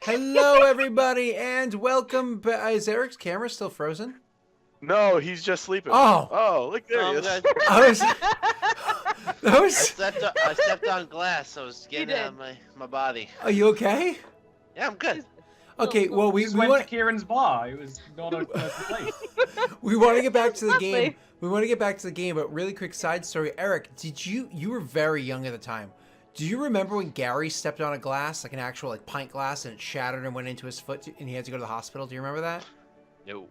Hello, everybody, and welcome. Is Eric's camera still frozen? No, he's just sleeping. Oh, Oh, look, there he I'm is. good. I was. I I was. stepped on glass, so it's You getting out of my body. Are you okay? Yeah, I'm good. Okay. Well, we Just went to want Kieran's bar. It was not a pleasant place. we want to get back to the Lovely. game. We want to get back to the game, but really quick side story. Eric, did you were very young at the time. Do you remember when Gary stepped on a glass, like an actual pint glass, and it shattered and went into his foot, and he had to go to the hospital? Do you remember that? No.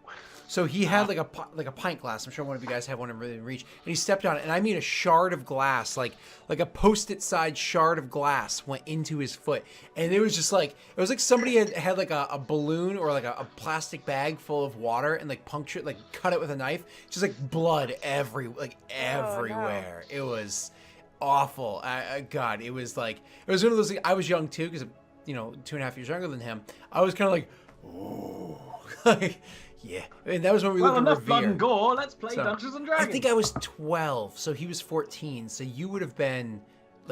So he had like a pint glass. I'm sure one of you guys had one in really reach, and he stepped on it, and I mean a shard of glass, like a Post-it size shard of glass went into his foot, and it was just like somebody had like a balloon or like a plastic bag full of water and punctured, cut it with a knife, just blood everywhere. It was awful. God, it was one of those. I was young too because 2.5 years younger than him. I was kind of like, oh, yeah. And that was when we Well, lived in enough blood Revere. and gore. Let's play So, Dungeons and Dragons. I think I was 12, so he was 14. So you would have been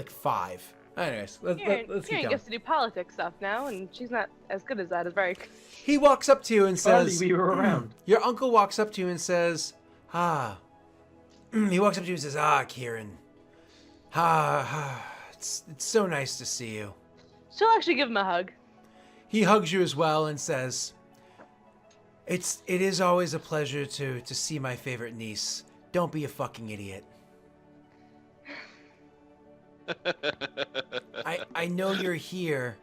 5. Anyways, let's Kieran keep going. gets to do politics stuff now, and she's not as good as that. It's very. He walks up to you and If only says, we were around. your uncle walks up to you and says, he walks up to you and says, Kieran. It's so nice to see you. She'll actually give him a hug. He hugs you as well and says, it is always a pleasure to see my favorite niece. Don't be a fucking idiot. I know you're here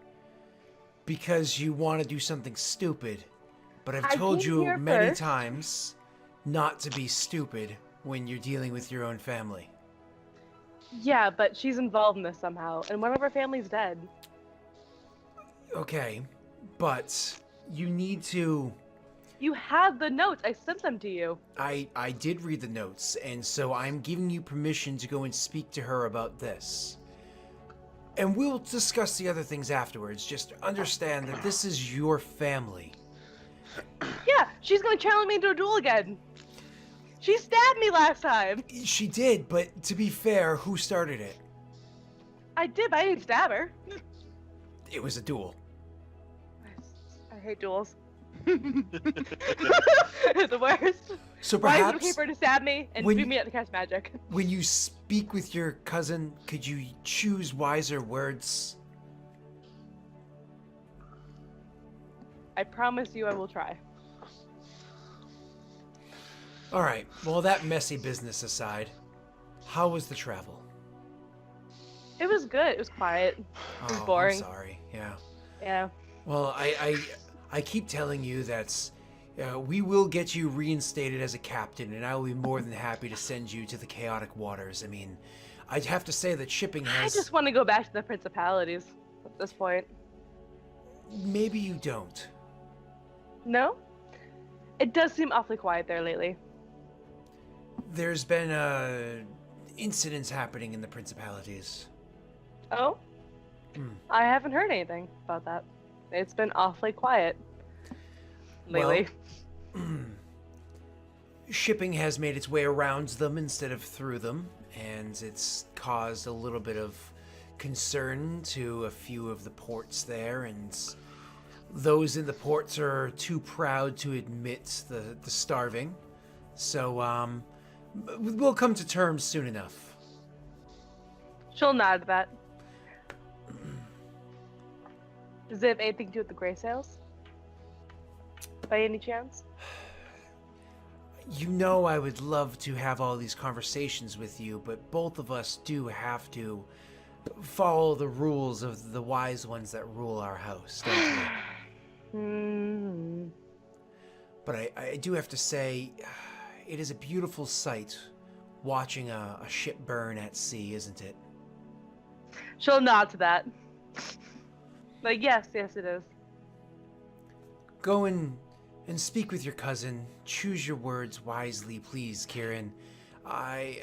because you want to do something stupid, but I've I told came you here many first. times not to be stupid when you're dealing with your own family. Yeah, but she's involved in this somehow, and one of her family's dead. Okay, but you need to... You have the notes. I sent them to you. I did read the notes, and so I'm giving you permission to go and speak to her about this. And we'll discuss the other things afterwards. Just understand that this is your family. Yeah, she's gonna challenge me into a duel again. She stabbed me last time. She did, but to be fair, who started it? I did, but I didn't stab her. It was a duel. I hate duels. The worst. So Why is it okay perhaps for her to stab me and when beat you- me up to cast magic? when you speak with your cousin, could you choose wiser words? I promise you I will try. All right. Well, that messy business aside, how was the travel? It was good. It was quiet. It was Oh, boring. I'm sorry. Yeah. Yeah. Well, I keep telling you that we will get you reinstated as a captain, and I will be more than happy to send you to the chaotic waters. I mean, I'd have to say that shipping I has... just want to go back to the principalities at this point. Maybe you don't. No? It does seem awfully quiet there lately. There's been incidents happening in the principalities. Oh? Hmm. I haven't heard anything about that. It's been awfully quiet lately. Well, shipping has made its way around them instead of through them, and it's caused a little bit of concern to a few of the ports there, and those in the ports are too proud to admit the starving. So, we'll come to terms soon enough. She'll nod at that. Does it have anything to do with the gray sails? By any chance? You know I would love to have all these conversations with you, but both of us do have to follow the rules of the wise ones that rule our house, don't we? Hmm. But I do have to say, it is a beautiful sight watching a ship burn at sea, isn't it? She'll nod to that. Like, yes, it is. Go and speak with your cousin. Choose your words wisely, please, Kieran. I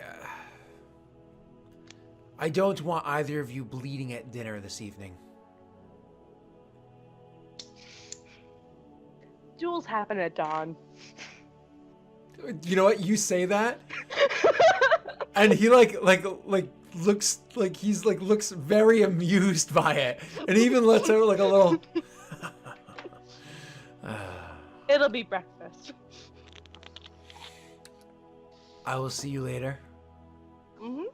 don't want either of you bleeding at dinner this evening. Duels happen at dawn. You know what? You say that, and he looks like he's looks very amused by it, and he even lets out a little. It'll be breakfast. I will see you later. Mm-hmm.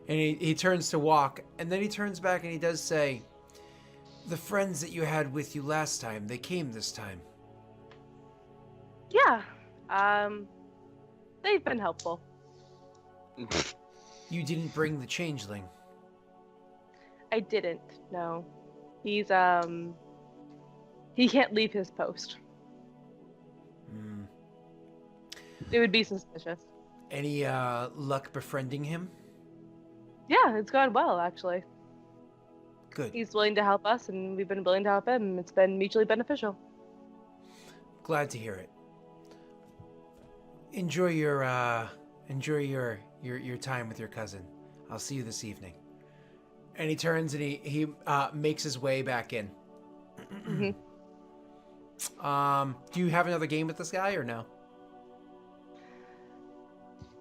And he turns to walk, and then he turns back and he does say, the friends that you had with you last time, they came this time. Yeah. They've been helpful. You didn't bring the changeling. I didn't. No. He's he can't leave his post. Hmm. It would be suspicious. Any luck befriending him? Yeah, it's gone well actually. Good. He's willing to help us, and we've been willing to help him. It's been mutually beneficial. Glad to hear it. Enjoy your time with your cousin. I'll see you this evening. And he turns and he makes his way back in. Mm-hmm. Do you have another game with this guy or no?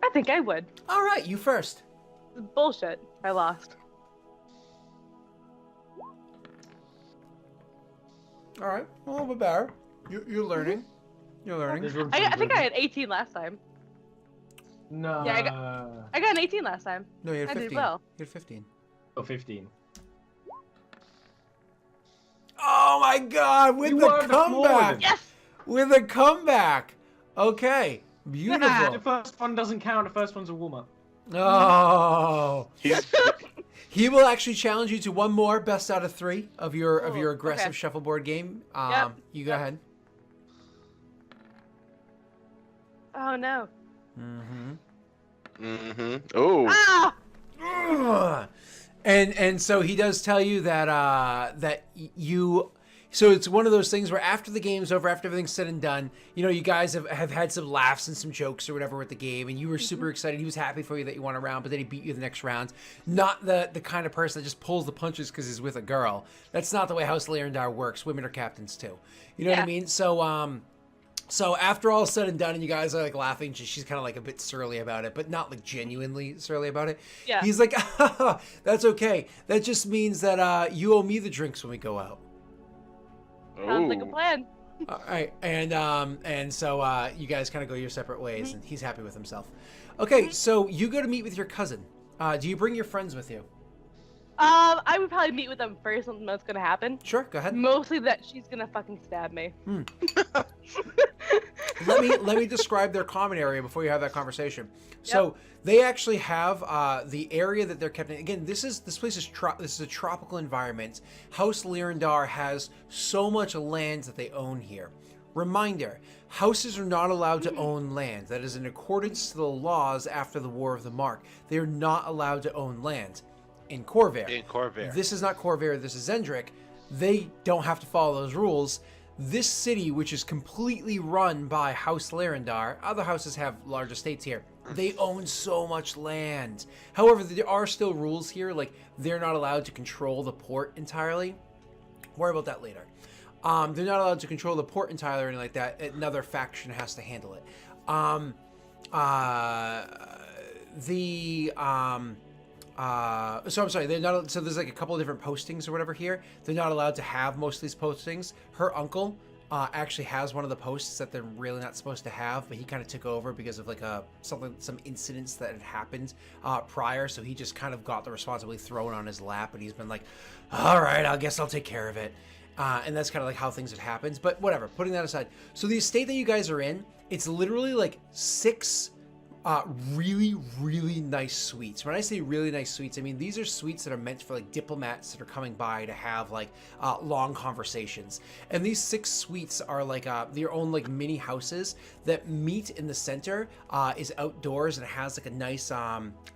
I think I would. All right, you first. Bullshit. I lost. All right, a little bit better. You're learning. You're learning. This one's I so think good. I had 18 last time. No. Yeah, I got an 18 last time. No, you had I 15. did well. You had 15. Oh, 15. Oh my God! With You the are the comeback. Florida. Yes. With a comeback. Okay, The beautiful. first one doesn't count. The first one's a warm-up. Oh. He's He will actually challenge you to one more best out of 3 of your Ooh, aggressive okay. shuffleboard game. Yep, You go yep. ahead. Oh no. Oh. Ah! Ugh. And so he does tell you that you. So it's one of those things where after the game's over, after everything's said and done, you know, you guys have had some laughs and some jokes or whatever with the game, and you were super excited. He was happy for you that you won a round, but then he beat you the next round. Not the kind of person that just pulls the punches because he's with a girl. That's not the way House Lyrandar works. Women are captains too. You know what I Yeah. mean? So after all is said and done, and you guys are like laughing, she's kind of like a bit surly about it, but not like genuinely surly about it. Yeah. He's like, that's okay. That just means that you owe me the drinks when we go out. Sounds like a Ooh. plan. All right, and so you guys kind of go your separate ways, and he's happy with himself. Okay, so you go to meet with your cousin. Do you bring your friends with you? I would probably meet with them first on what's gonna happen. Sure, go ahead. Mostly that she's gonna fucking stab me. Let me describe their common area before you have that conversation. So they actually have the area that they're kept in. Again, this place is this is a tropical environment. House Lyrandar has so much land that they own here. Reminder: houses are not allowed to own land. That is in accordance to the laws after the War of the Mark. They are not allowed to own land. In Corvair. In Corvair. This is not Corvair, this is Zendrick. They don't have to follow those rules. This city, which is completely run by House Lyrandar, other houses have large estates here. They own so much land. However, there are still rules here, like they're not allowed to control the port entirely. Worry about that later. They're not allowed to control the port entirely or anything like that. Another faction has to handle it. So I'm sorry, they're not. So there's like a couple of different postings or whatever here. They're not allowed to have most of these postings. Her uncle actually has one of the posts that they're really not supposed to have, but he kind of took over because of like some incidents that had happened prior. So he just kind of got the responsibility thrown on his lap, and he's been like, "All right, I guess I'll take care of it." And that's kind of like how things have happened. But whatever, putting that aside. So the estate that you guys are in, it's literally like 6 really, really nice suites. When I say really nice suites, I mean these are suites that are meant for like diplomats that are coming by to have like long conversations. And these 6 suites are like their own like mini houses that meet in the center. Is outdoors and it has like a nice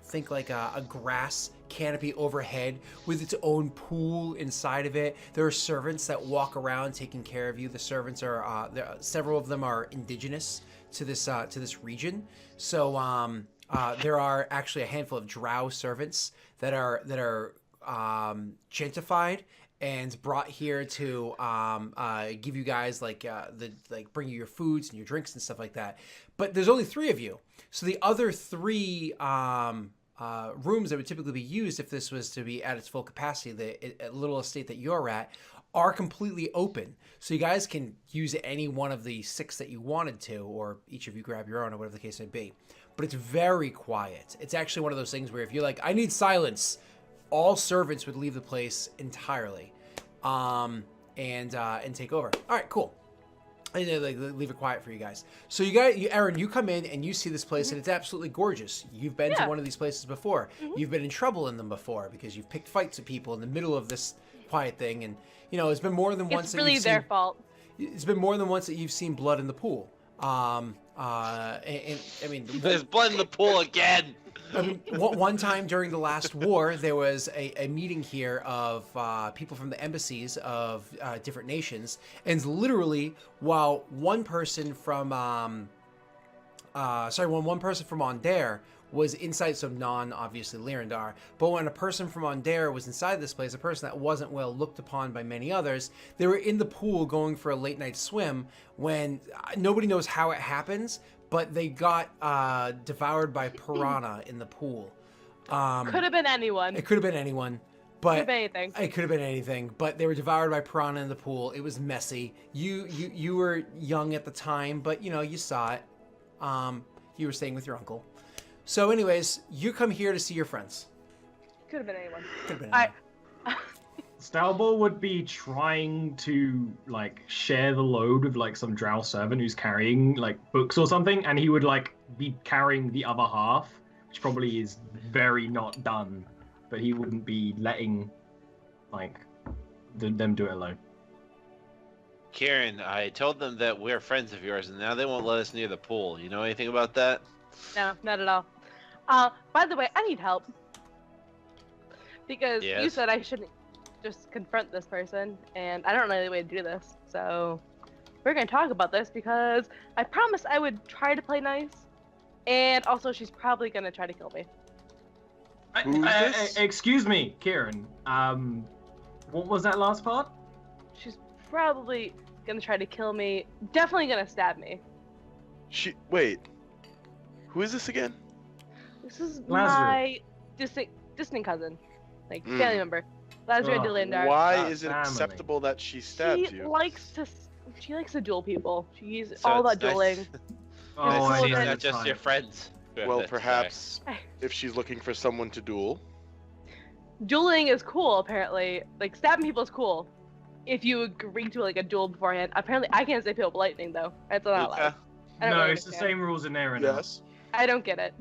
think like a grass canopy overhead with its own pool inside of it. There are servants that walk around taking care of you. The servants are several of them are indigenous to this region. So there are actually a handful of drow servants that are gentified and brought here to give you guys bring you your foods and your drinks and stuff like that. But there's only 3 of you, so the other 3 rooms that would typically be used if this was to be at its full capacity, the little estate that you're at, are completely open. So you guys can use any one of the 6 that you wanted to, or each of you grab your own, or whatever the case may be. But it's very quiet. It's actually one of those things where if you're like, I need silence, all servants would leave the place entirely, and take over. All right, cool. And they leave it quiet for you guys. So Aaron, you come in and you see this place, and it's absolutely gorgeous. You've been to one of these places before. You've been in trouble in them before because you've picked fights with people in the middle of this quiet thing, and it's been more than once. It's really their fault. It's been more than once that you've seen blood in the pool. And I mean, There's blood in the pool again. I mean, one time during the last war, there was a meeting here of people from the embassies of different nations, and literally, while one person from Ondair was inside, so obviously Lyrandar, but when a person from Ondair was inside this place, a person that wasn't well looked upon by many others, they were in the pool going for a late night swim when nobody knows how it happens, but they got devoured by piranha in the pool. Could have been anyone. It could have been anyone. But could have been anything. It could have been anything, but they were devoured by piranha in the pool. It was messy. You were young at the time, but you saw it. You were staying with your uncle. So anyways, you come here to see your friends. Could have been anyone. Could have been anyone. Stalbor would be trying to share the load with some drow servant who's carrying books or something, and he would be carrying the other half, which probably is very not done, but he wouldn't be letting them do it alone. Kieran, I told them that we're friends of yours, and now they won't let us near the pool. You know anything about that? No, not at all. By the way, I need help. Because you said I shouldn't just confront this person, and I don't know any way to do this. So we're going to talk about this because I promised I would try to play nice, and also she's probably going to try to kill me. Excuse me, Kieran. What was that last part? She's probably going to try to kill me. Definitely going to stab me. Wait. Who is this again? This is Lazarus. my distant cousin, family member, Lazarus de Lindar. Why is it family. acceptable that she stabs She you? likes to duel people. She's So all about it's nice- dueling. Oh, nice to I see know it's the not just type. your friends. Well, That's perhaps if she's looking for someone to duel. Dueling is cool, apparently. Stabbing people is cool. If you agree to a duel beforehand. Apparently, I can't say people with lightning though. That's not allowed. Luca, I don't No, really it's the understand. same rules in there. Now. Yes. I don't get it.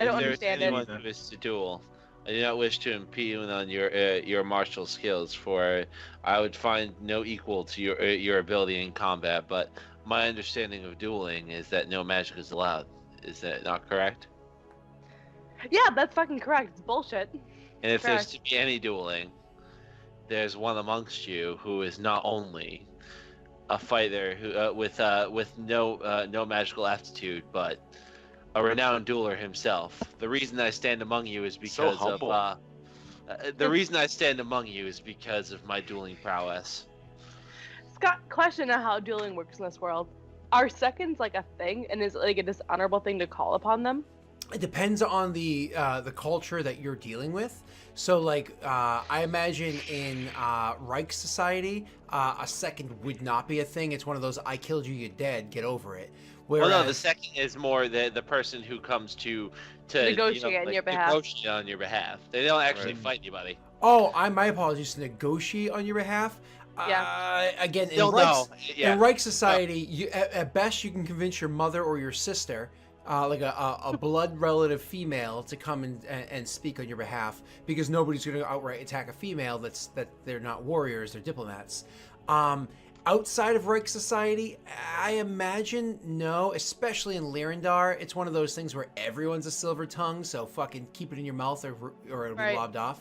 I don't if understand there's it. anyone who wishes to duel, I do not wish to impugn on your martial skills, for I would find no equal to your ability in combat. But my understanding of dueling is that no magic is allowed. Is that not correct? Yeah, that's fucking correct. It's bullshit. And if there's Correct. to be any dueling, there's one amongst you who is not only a fighter who with no magical aptitude, but a renowned dueler himself. The reason I stand among you is because humble. of the reason I stand among you is because of my dueling prowess. Scott, question on how dueling works in this world. Are seconds a thing, and is it a dishonorable thing to call upon them? It depends on the culture that you're dealing with. So, I imagine in Reich society, a second would not be a thing. It's one of those, I killed you, you're dead, get over it. Whereas, Well, no, the second is more the person who comes to Negotiate on your behalf. Negotiate on your behalf. They don't actually fight anybody. Oh, my apologies, to negotiate on your behalf. Yeah. Again, Still no. Yeah. in Reich society, you at best you can convince your mother or your sister, a blood relative female, to come and speak on your behalf, because nobody's going to outright attack a female that they're not warriors, they're diplomats. Outside of Reich society, I imagine no, especially in Lyrandar, it's one of those things where everyone's a silver tongue, so fucking keep it in your mouth or it'll be Right. lobbed off.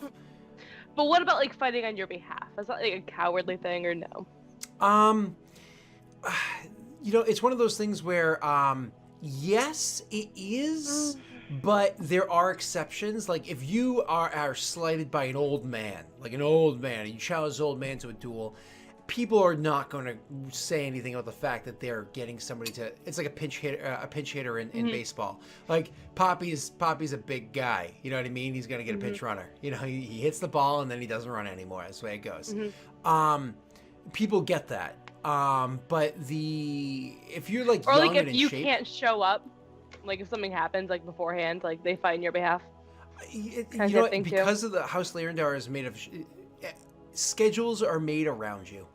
But what about fighting on your behalf? Is that a cowardly thing or no? It's one of those things where, yes, it is, but there are exceptions. If you are slighted by an old man, and you challenge an old man to a duel, people are not going to say anything about the fact that they're getting somebody to. It's like a pinch hitter in baseball. Poppy's a big guy. You know what I mean? He's going to get a pinch runner. He hits the ball and then he doesn't run anymore. That's the way it goes. people get that. But if you're like Or young like and if in you shape, can't show up, like if something happens like beforehand, like they fight on your behalf. you Kind know of what, thing, too. because of the House Leyendar is made of schedules are made around you.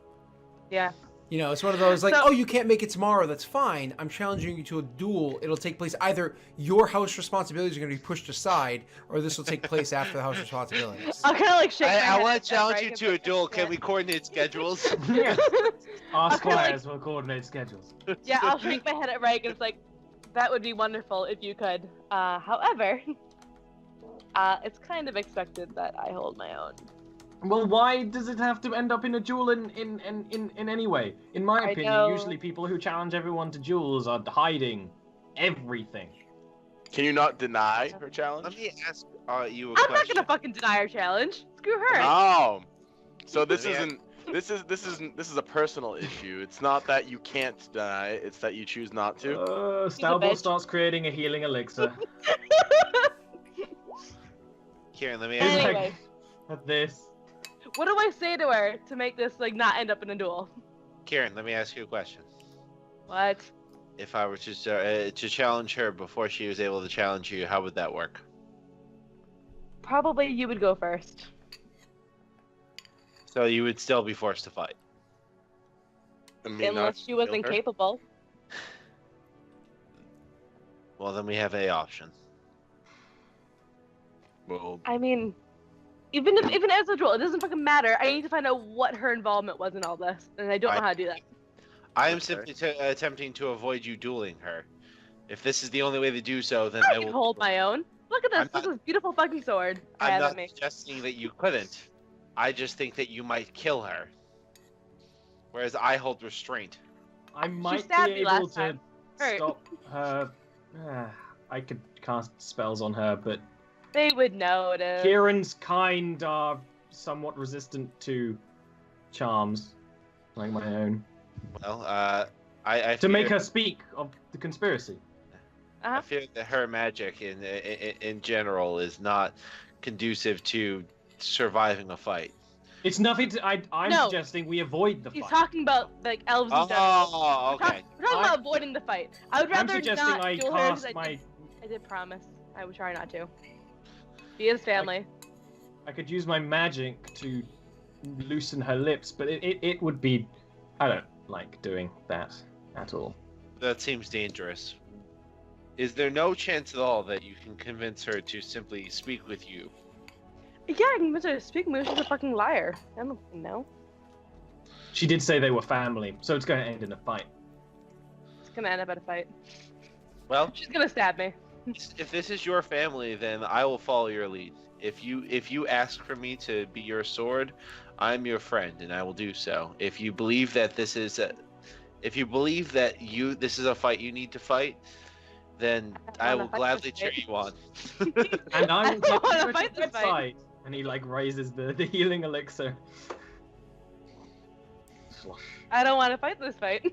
Yeah. You know, it's one of those like, So- oh, you can't make it tomorrow. That's fine. I'm challenging you to a duel. It'll take place either your house responsibilities are going to be pushed aside, or this will take place after the house responsibilities. I'll kind of like shake my I head want at to challenge Greg you and to be a like, duel. "I Can we can't." coordinate schedules? Yeah. Our I feel like- squires will coordinate schedules. Yeah, I'll shake my head at Reg and it's like, that would be wonderful if you could. However, it's kind of expected that I hold my own. Well, why does it have to end up in a duel in any way? In my I opinion, know. usually people who challenge everyone to duels are hiding everything. Can you not deny her Let challenge? me ask you a I'm not question. gonna fucking deny her challenge. Screw her. No. So this Let me isn't. This is a personal issue. It's not that you can't deny it, it's that you choose not to. Stalball bitch. starts creating a healing elixir. Kieran, let me He's ask you. Anyway. like, at this. What do I say to her to make this like not end up in a duel? Kieran, let me ask you a question. What? If I were to challenge her before she was able to challenge you, how would that work? Probably you would go first. So you would still be forced to fight. I mean, not Unless she wasn't kill her. capable. Well, then we have a option. Well, I mean, even as a duel, it doesn't fucking matter. I need to find out what her involvement was in all this, and I don't know how to do that. I am Okay. simply attempting to avoid you dueling her. If this is the only way to do so, then I I can will. hold my own. Look at this. I'm Look not- at this beautiful fucking sword I I'm have not at me. suggesting that you couldn't. I just think that you might kill her. Whereas I hold restraint. I might stabbed be me able last to time. Hurt. stop her. I could cast spells on her, but They would notice. Kieran's kind are somewhat resistant to charms, like my own. Well, I To make fear- her speak of the conspiracy. I fear that her magic in general is not conducive to surviving a fight. It's nothing. I'm No. suggesting we avoid the He's fight. talking about like elves in general. Oh, okay. We're talking I- about avoiding the fight. I would I'm rather suggesting not I duel her 'cause cast my. I did promise. I would try not to. She is family. I could use my magic to loosen her lips, but it would be. I don't like doing that at all. That seems dangerous. Is there no chance at all that you can convince her to simply speak with you? Yeah, I can convince her to speak. Maybe she's a fucking liar. I don't know. She did say they were family, so it's going to end in a fight. It's gonna end up at a fight. Well, She's gonna stab me. if this is your family, then I will follow your lead. If you ask for me to be your sword, I'm your friend, and I will do so. If you believe that this is this is a fight you need to fight, then I I wanna will fight gladly this cheer fight. you on. And I I will don't get wanna you at fight your this fight. bedside. And he like raises the healing elixir. I don't want to fight this fight.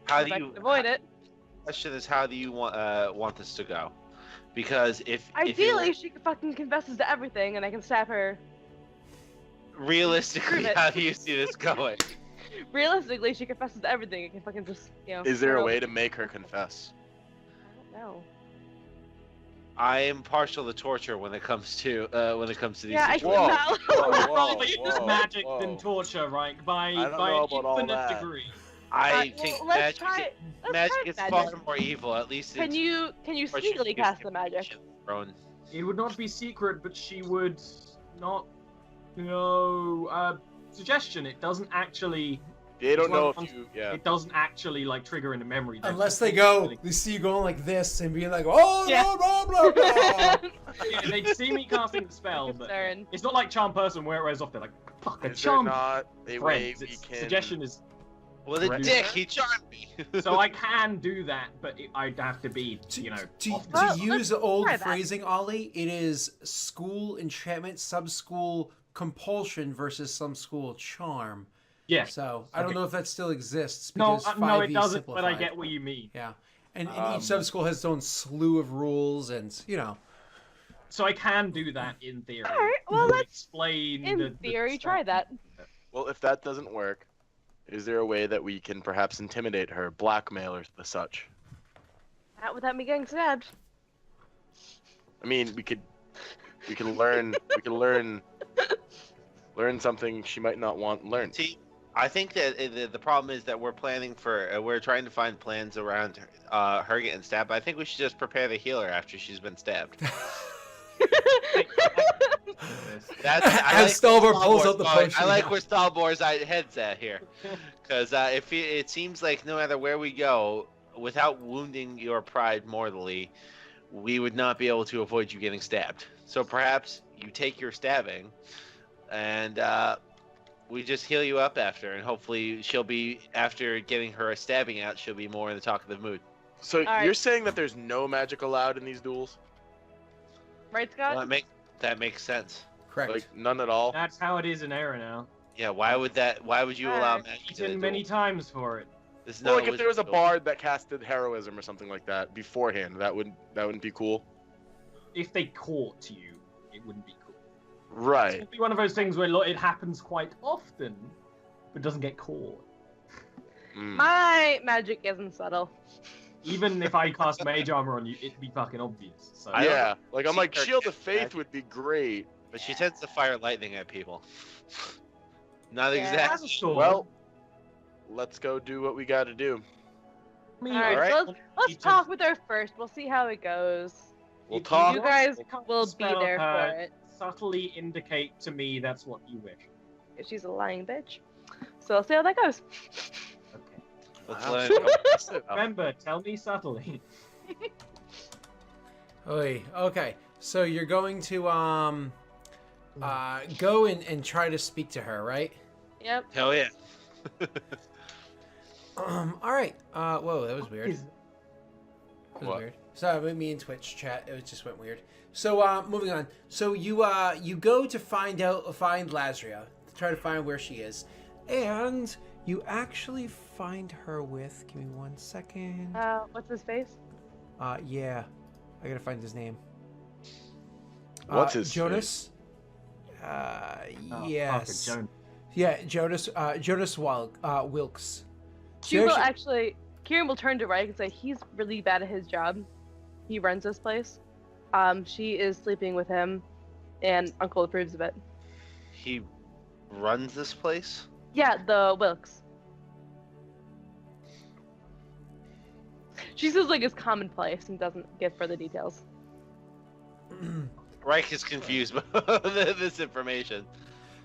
How If do I you can avoid it? Question is, how do you want this to go? Because if Ideally, she fucking confesses to everything, and I can stab her. realistically, Prove it. how do you see this going? Realistically, she confesses to everything. I can fucking just, is there a throw- way to make her confess? I don't know. I am partial to torture when it comes to these Yeah, I situations. can Whoa. tell. Whoa, I'd rather use whoa, magic whoa. than torture, right? By I don't by know an about all infinite that. degree. I think let's magic, try. Let's magic try is magic. far more evil. At least Can it's you torture sneakily gives cast you the magic? information thrown- It would not be secret, but she would not. No. Suggestion. It doesn't actually. They don't know Well, if you. Yeah. It doesn't actually like trigger into memory. Unless they see you going like this and being like, oh, Yeah. blah, blah, blah, blah. Yeah, they'd see me casting the spell, but Concern. it's not like charm person where it wears off. They're like, fuck, a Is there charm. not a way Friends. we Its can? suggestion is Well, the Correct. dick, he charmed me. so I can do that, but I'd have to be, off the- Well, To use the old try that. phrasing, Ollie, it is school enchantment, sub-school compulsion versus some school charm. yeah. So I don't Okay. know if that still exists No, because no, 5e it doesn't. But I simplified. get what you mean. Yeah, and Um, each sub-school has its own slew of rules, and So I can do that in theory. All right, well, Would let's- explain. In the theory, stuff. try that. Well, if that doesn't work, Is there a way that we can perhaps intimidate her, blackmail her, the such? Not without me getting stabbed. I mean, we could learn learn something she might not want learned. See, I think that the problem is that we're we're trying to find plans around her getting stabbed. I think we should just prepare the healer after she's been stabbed. That's As Stalbor pulls out the potion. I like where Stalbor's head's at here, because it seems like no matter where we go, without wounding your pride mortally, we would not be able to avoid you getting stabbed. So perhaps you take your stabbing, and we just heal you up after, and hopefully she'll be, after getting her stabbing out, she'll be more in the talkative mood. So Alright. you're saying that there's no magic allowed in these duels? Right, Scott? Well, that makes sense. Correct. Like none at all? That's how it is in Era now. Yeah, why would you allow Alright. magic to Eaten many times for it. This is Well, not like if there was a wizard's duel. bard that casted heroism or something like that beforehand, that wouldn't be cool. If they caught you, it wouldn't be cool. Right. It'd be one of those things where it happens quite often, but doesn't get caught. Mm. My magic isn't subtle. Even if I cast mage armor on you, it'd be fucking obvious. So I don't Yeah. Like I'm see like her shield of get faith magic. would be great. But she tends to fire lightning at people. Not Yeah. As exactly. a sword, Well, let's go do what we got to do. I mean, Alright, Alright. so let's talk with her first. We'll see how it goes. We'll If talk. You guys We'll will be spell there her. for it. subtly indicate to me that's what you wish. She's a lying bitch. So we'll see how that goes. Okay. Let's Wow. let it go. Remember, tell me subtly. Oy, okay. So you're going to go and try to speak to her, right? Yep. Hell yeah. All right. Whoa, that was weird. Is- That was What? weird. Sorry, me and Twitch chat. It just went weird. So moving on. So you go to find Lazria, to try to find where she is, and you actually find her with. Give me 1 second. What's his face? Yeah, I gotta find his name. What's his Jonas? Oh, Yes. fuck it, Joan. Yeah, Jonas Wilkes. She will actually. Kieran will turn to Reich and say he's really bad at his job. He runs this place. She is sleeping with him, and Uncle approves of it. He runs this place? Yeah, the Wilkes. She says like it's commonplace and doesn't give further details. Reich is confused by this information.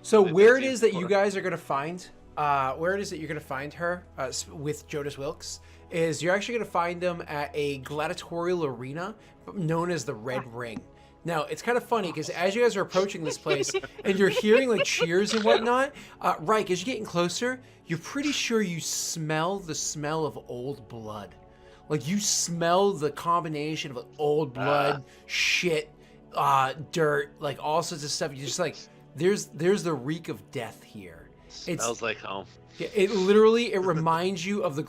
So It where it seems is that you far. guys are gonna find, where it is that you're gonna find her with Jonas Wilkes, is you're actually gonna find them at a gladiatorial arena known as the Red Ring. Now it's kind of funny because as you guys are approaching this place and you're hearing like cheers and whatnot, Reich, as you're getting closer, you're pretty sure you smell the smell of old blood. Like you smell the combination of like, old blood, shit, dirt, like all sorts of stuff. You're just like, there's the reek of death here. Smells like home. Yeah, it reminds you of the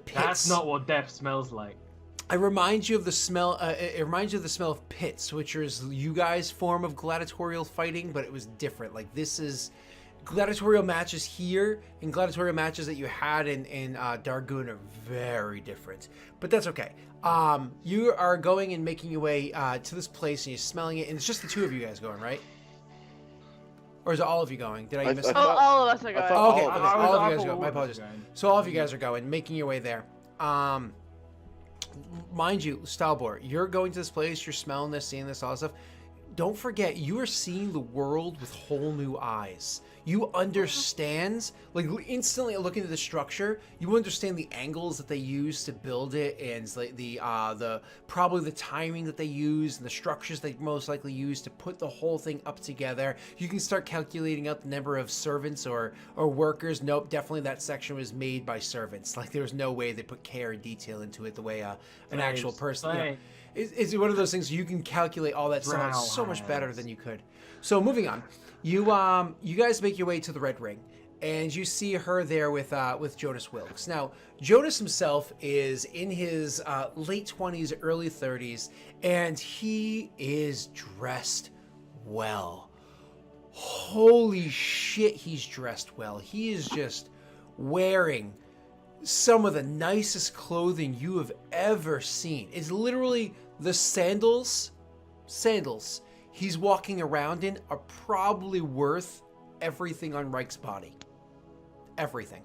pits. That's not what death smells like. It reminds you of the smell. It reminds you of the smell of pits, which is you guys' form of gladiatorial fighting, but it was different. Like this is gladiatorial matches here and gladiatorial matches that you had in Dargoon are very different, but that's okay. You are going and making your way to this place, and you're smelling it, and it's just the two of you guys going, right? Or is it all of you going? Did I miss? I it? Oh, thought- all of us are going. thought- Okay, all of okay, us. all of I you guys thought go. all My of us apologies. were going. So all of you guys are going, making your way there. Mind you, Stalbor, you're going to this place, you're smelling this, seeing this, all this stuff. Don't forget, you are seeing the world with whole new eyes. You understand, like instantly looking at the structure, you understand the angles that they use to build it, and like the probably the timing that they use, and the structures they most likely use to put the whole thing up together. You can start calculating out the number of servants or workers. Nope, definitely that section was made by servants. Like there was no way they put care and detail into it the way an actual person. You know, it's one of those things you can calculate all that stuff out so much better than you could. So moving on, you guys make your way to the Red Ring, and you see her there with Jonas Wilkes. Now, Jonas himself is in his late 20s, early 30s, and he is dressed well. Holy shit, he's dressed well. He is just wearing some of the nicest clothing you have ever seen. It's literally the sandals he's walking around in are probably worth everything on Reich's body. Everything.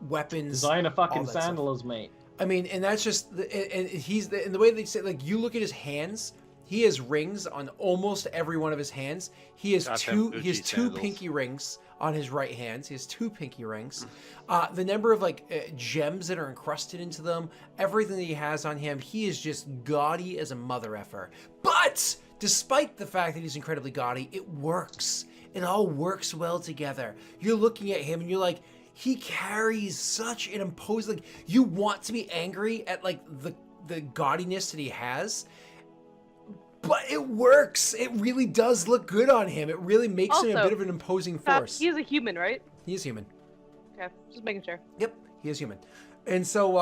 Weapons. Design a all fucking that stuff. sandals, mate. I mean, and that's just, and the way they say, like, you look at his hands, he has rings on almost every one of his hands. He has Goddamn two Gucci two sandals. pinky rings on his right hand. He has 2 pinky rings. The number of gems that are encrusted into them, everything that he has on him, he is just gaudy as a mother effer. But despite the fact that he's incredibly gaudy, it works. It all works well together. You're looking at him and you're like, he carries such an imposing, like, you want to be angry at like the gaudiness that he has, but it works. It really does look good on him. It really makes him a Also, bit of an imposing force. He's a human, right? He is human. Okay, just making sure. Yep, he is human. And so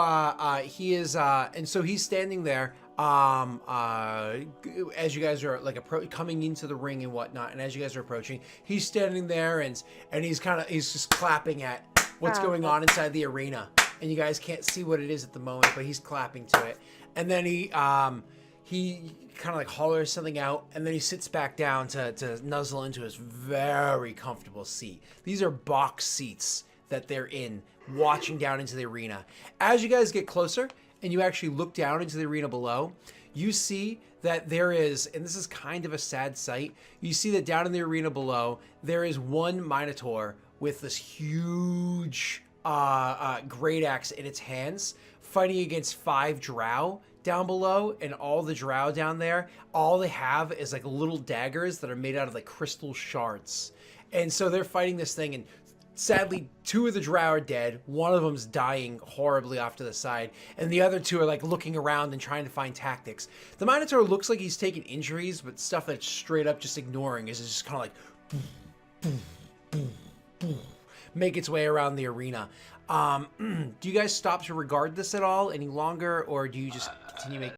he is and so he's standing there as you guys are like coming into the ring and whatnot, and as you guys are approaching, he's standing there and he's just clapping at what's going on inside the arena, and you guys can't see what it is at the moment, but he's clapping to it. And then he kind of like hollers something out, and then he sits back down to nuzzle into his very comfortable seat. These are box seats that they're in, watching down into the arena. As you guys get closer and you actually look down into the arena below, you see that there is, and this is kind of a sad sight, you see that down in the arena below, there is one Minotaur with this huge great axe in its hands, fighting against 5 drow down below, and all the drow down there, all they have is like little daggers that are made out of like crystal shards. And so they're fighting this thing, and sadly, 2 of the drow are dead. One of them's dying horribly off to the side, and the other 2 are like looking around and trying to find tactics. The Minotaur looks like he's taking injuries, but stuff that's straight up just ignoring is just kind of like boom, boom, boom, boom, make its way around the arena. Do you guys stop to regard this at all any longer, or do you just continue making